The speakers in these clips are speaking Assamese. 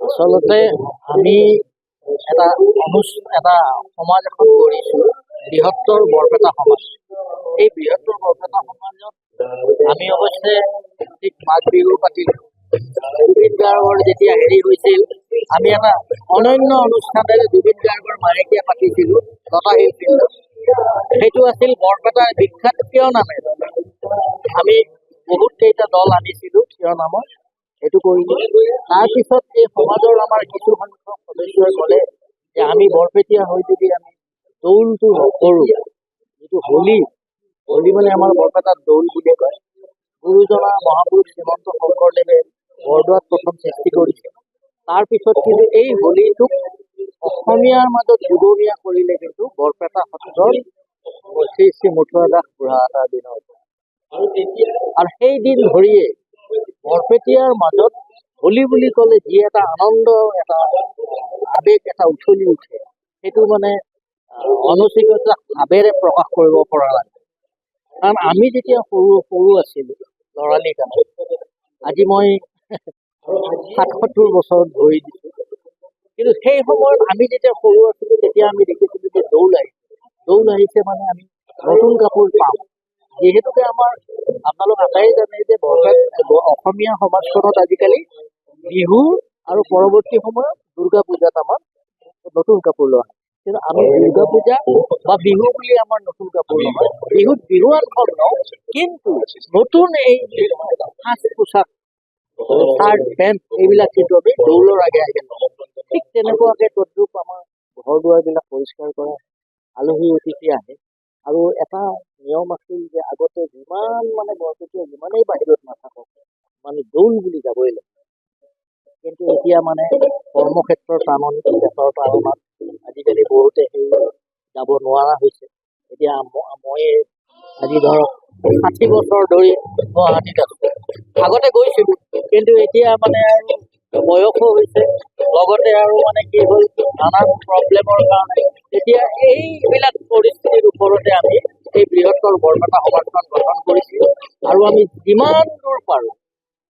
আচলতে আমি এটা এটা সমাজ এখন গঢ়িছোঁ, বৃহত্তৰ বৰপেটা সমাজ। এই বৃহত্তৰ বৰপেটা সমাজত আমি অৱশ্যে ঠিক মাঘ বিহু পাতিলোঁ। জুবিন গাৰ্গৰ যেতিয়া হেৰি হৈছিল, আমি এটা অনন্য অনুষ্ঠানেৰে জুবিন গাৰ্গৰ মাহেকীয়া পাতিছিলোঁ লতা শিল ফিল্ডত। সেইটো আছিল বৰপেটাৰ বিখ্যাত থিয় নামেৰে। আমি বহুত কেইটা দল আনিছিলোঁ থিয় নামত, সেইটো কৰিলোঁ। তাৰপিছত এই সমাজৰ আমাৰ কিছু সংখ্যক সদস্যই ক'লে যে আমি বৰপেটীয়া হৈ যদি আমি দৌলটো নকৰোঁ, যিটো হোলী মানে আমাৰ বৰপেটাত দৌল বুলি কয়। গুৰুজনা মহাপুৰুষ শ্ৰীমন্ত শংকৰদেৱে বৰদোৱাত প্ৰথম সৃষ্টি কৰিছিল। তাৰপিছত কিন্তু এই হোলীটোক অসমীয়াৰ মাজত যুগমীয়া কৰিলে কিন্তু বৰপেটা সত্ৰৰ শ্ৰী শ্ৰী মথুৰা দাস বুঢ়াগোহাঁইৰ দিনৰ পৰা। আৰু সেই দিন ধৰিয়ে বৰপেটীয়াৰ মাজত হোলী বুলি ক'লে যি এটা আনন্দ, এটা আৱেগ, এটা উঠলি উঠে, সেইটো মানে অনুচিত ভাৱেৰে প্ৰকাশ কৰিব পৰা নাই। কাৰণ আমি যেতিয়া সৰু আছিলোঁ, ল'ৰালি কালত, আজি মই ৭৭ বছৰত ভৰি দিছোঁ, কিন্তু সেই সময়ত আমি যেতিয়া সৰু আছিলোঁ তেতিয়া আমি দেখিছিলোঁ যে দৌল আহিছে মানে আমি নতুন কাপোৰ পাম। যিহেতুকে আপোনালোক আটাইয়ে জানে যে অসমীয়া সমাজখনত আজিকালি বিহু আৰু পৰৱৰ্তী সময়ত দুৰ্গা পূজাত আমাৰ নতুন কাপোৰ লোৱা হয়। কিন্তু আমি দুৰ্গা পূজা বা বিহু বুলি আমাৰ নতুন কাপোৰ নহয়, বিহুত বিহুৱানখন লওঁ, কিন্তু নতুন এই সাজ পোছাক, চাৰ্ট পেণ্ট এইবিলাক কিন্তু আমি দৌলৰ আগে আগে লওঁ। ঠিক তেনেকুৱাকে তদ্ৰূপ আমাৰ ঘৰ দুৱাৰবিলাক পৰিষ্কাৰ কৰা, আলহী অতিথি আহে। আৰু এটা নিয়ম আছিল যে আগতে যিমান মানে বৰপেটীয়া যিমানেই বাহিৰত নাথাকক, মানে দৌল বুলি যাবই লাগে। কিন্তু এতিয়া মানে কৰ্মক্ষেত্ৰৰ টাননি, দেশৰ কাৰণত আজিকালি বহুতে সেই যাব নোৱাৰা হৈছে। এতিয়া মই আজি ধৰক 60 বছৰ ধৰি গুৱাহাটীত আছোঁ। আগতে গৈছিলোঁ, কিন্তু এতিয়া মানে আৰু বয়সো হৈছে, লগতে আৰু মানে কি হ'ল, নানান প্ৰব্লেমৰ কাৰণে এতিয়া এইবিলাক পৰিস্থিতিৰ ওপৰতে আমি এই বৃহত্তৰ বৰপেটা সমাজখন গঠন কৰিছোঁ। আৰু আমি যিমান দূৰ পাৰোঁ,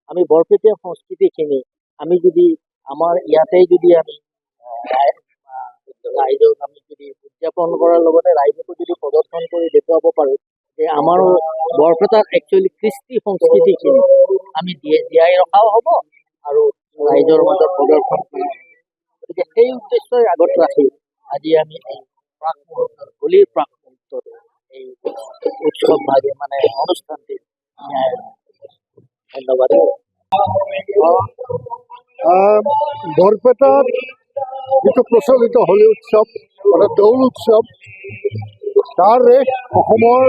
আমি বৰপেটীয়া সংস্কৃতিখিনি আমি যদি আমাৰ ইয়াতেই যদি আমি ৰাইজক আমি যদি উদযাপন কৰাৰ লগতে ৰাইজকো যদি প্ৰদৰ্শন কৰি দেখুৱাব পাৰোঁ যে আমাৰ বৰপেটাৰ একচুৱেলি কৃষ্টি সংস্কৃতিখিনি আমি জীয়াই ৰখাও হ'ব আৰু ৰাইজৰ মাজত প্ৰদৰ্শন কৰা হ'ব। গতিকে সেই উদ্দেশ্যই আগত ৰাখি আজি আমি এই হোলীৰ প্ৰাক মুহূৰ্তত এই উৎসৱ ভাগে মানে অনুষ্ঠানটি ধন্যবাদ। বৰপেটাত যিটো প্ৰচলিত হোলী উৎসৱ অৰ্থাৎ দৌল উৎসৱ, তাৰ ৰেশ অসমৰ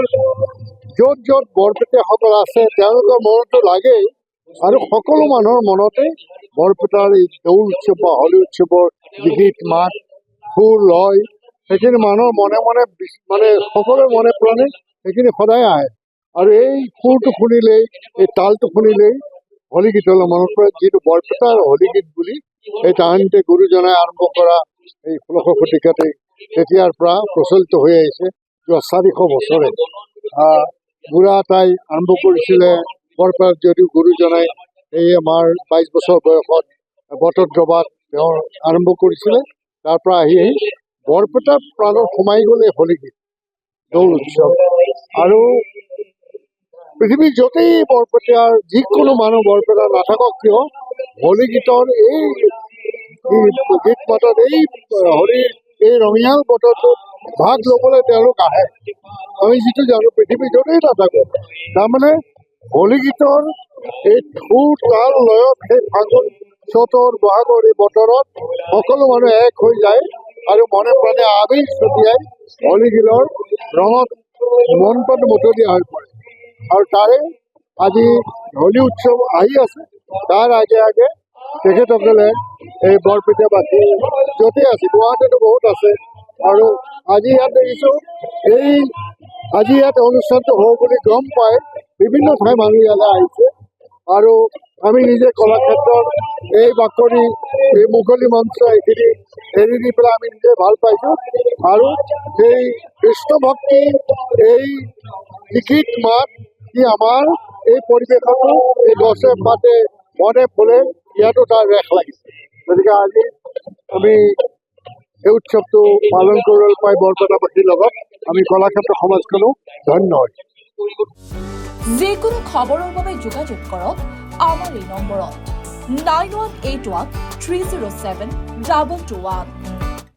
য'ত য'ত বৰপেটীয়াসকল আছে তেওঁলোকৰ মনতো লাগেই, আৰু সকলো মানুহৰ মনতে বৰপেটাৰ এই দৌল উৎসৱ বা হোলী উৎসৱৰ গীত মাত সুৰ লয়, সেইখিনি মানুহৰ মনে মনে মানে সকলোৰে মনে প্ৰাণে সেইখিনি সদায় আহে। আৰু এই সুৰটো শুনিলেই, এই তালটো শুনিলেই হোলী গীতলৈ মনত পৰে, যিটো বৰপেটাৰ হোলী গীত বুলি এই তাহানিতে গুৰুজনাই আৰম্ভ কৰা এই 16শ শতিকাতে তেতিয়াৰ পৰা প্ৰচলিত হৈ আহিছে। যোৱা 400 বছৰে বুঢ়া এটাই আৰম্ভ কৰিছিলে বৰপেটাত, যদিও গুৰুজনাই এই আমাৰ 22 বছৰ বয়সত বটদ্ৰৱাত তেওঁ আৰম্ভ কৰিছিলে। তাৰ পৰা আহি বৰপেটাৰ প্ৰাণত সোমাই গ'ল এই হোলী গীত, দৌল উৎসৱ। আৰু পৃথিৱীৰ য'তেই বৰপেটাৰ যিকোনো মানুহ বৰপেটা নাথাকক কিয়, হোলী গীতৰ এই গীত মাতত, এই হোলীৰ এই ৰঙিয়াল বতৰটোত ভাগ ল'বলৈ তেওঁলোক আহে। আমি যিটো জানো পৃথিৱীৰ য'তেই নাথাকক, তাৰমানে হোলী গীতৰ এই সুৰ তাল লয়ত সেই ফাগুন চ'তৰ বহাগৰ এই বতৰত সকলো মানুহ এক হৈ যায় আৰু মনে প্ৰাণে আৱেগ ছটিয়াই হোলী গীতৰ ৰঙত মন প্ৰাণ মতলীয়া হৈ পৰে। আৰু তাৰে আজি হোলী উৎসৱ আহি আছে, তাৰ আগে আগে তেখেতসকলে এই বৰপেটাবাসী য'তেই আছে, গুৱাহাটীতো বহুত আছে, আৰু আজি ইয়াত দেখিছোঁ আজি ইয়াত অনুষ্ঠানটো হ'ব বুলি গম পাই বিভিন্ন ঠাই মানুহ ইয়ালৈ আহিছে। আৰু আমি নিজে কলাক্ষেত্ৰৰ এই বাকৰি, এই মুকলি মঞ্চ এইখিনি এৰি দি পেলাই আমি নিজে ভাল পাইছোঁ। আৰু সেই কৃষ্ণ ভক্তি, এই গীত মাত কি আমাৰ এই পৰিৱেশতো এই গছে পাতে মনে ফুলে ইয়াতো তাৰ ৰেখ লাগিছে। গতিকে গতিকে আজি আমি এই উৎসৱটো পালন কৰিবলৈ পাই বৰপেটাবাসীৰ লগত আমি কলাক্ষেত্ৰ সমাজখনো ধন্য হৈছোঁ। যিকোনো খবৰৰ বাবে যোগাযোগ কৰক আমাৰ এই নম্বৰত 9181 307 221।